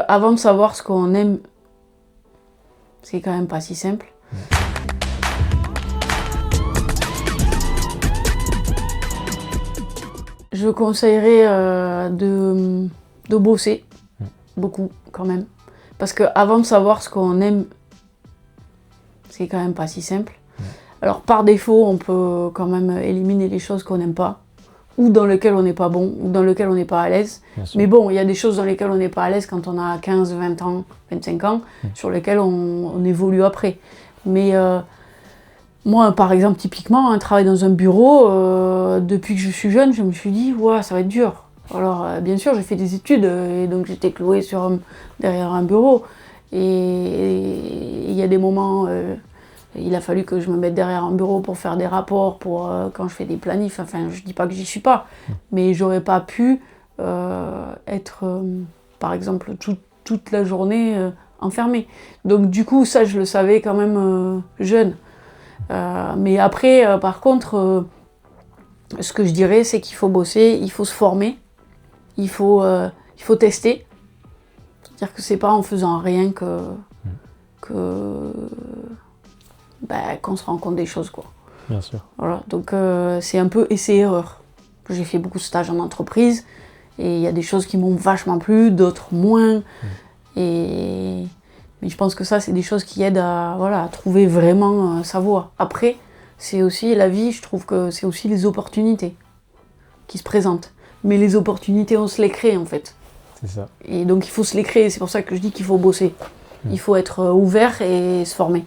Avant de savoir ce qu'on aime, c'est quand même pas si simple. Je conseillerais de bosser, beaucoup quand même. Parce qu'avant de savoir ce qu'on aime, c'est quand même pas si simple. Alors par défaut, on peut quand même éliminer les choses qu'on n'aime pas, ou dans lesquelles on n'est pas bon, ou dans lesquelles on n'est pas à l'aise. Mais bon, il y a des choses dans lesquelles on n'est pas à l'aise quand on a 15, 20 ans, 25 ans, sur lesquelles on évolue après. Mais moi, par exemple, typiquement, un travail dans un bureau, depuis que je suis jeune, je me suis dit, ouais, ça va être dur. Alors, bien sûr, j'ai fait des études, et donc j'étais clouée derrière un bureau. Et il y a des moments, il a fallu que je me mette derrière un bureau pour faire des rapports, quand je fais des planifs. Enfin, je dis pas que j'y suis pas, mais j'aurais pas pu être, par exemple, toute la journée enfermée. Donc du coup, ça, je le savais quand même jeune. Mais après, par contre, ce que je dirais, c'est qu'il faut bosser, il faut se former, il faut tester. C'est-à-dire que c'est pas en faisant rien qu'on se rend compte des choses, quoi. Bien sûr. Voilà, donc c'est un peu essai-erreur. J'ai fait beaucoup de stages en entreprise, et il y a des choses qui m'ont vachement plu, d'autres moins. Mais je pense que ça, c'est des choses qui aident à trouver vraiment sa voie. Après, c'est aussi la vie, je trouve que c'est aussi les opportunités qui se présentent. Mais les opportunités, on se les crée, en fait. C'est ça. Et donc, il faut se les créer. C'est pour ça que je dis qu'il faut bosser. Il faut être ouvert et se former.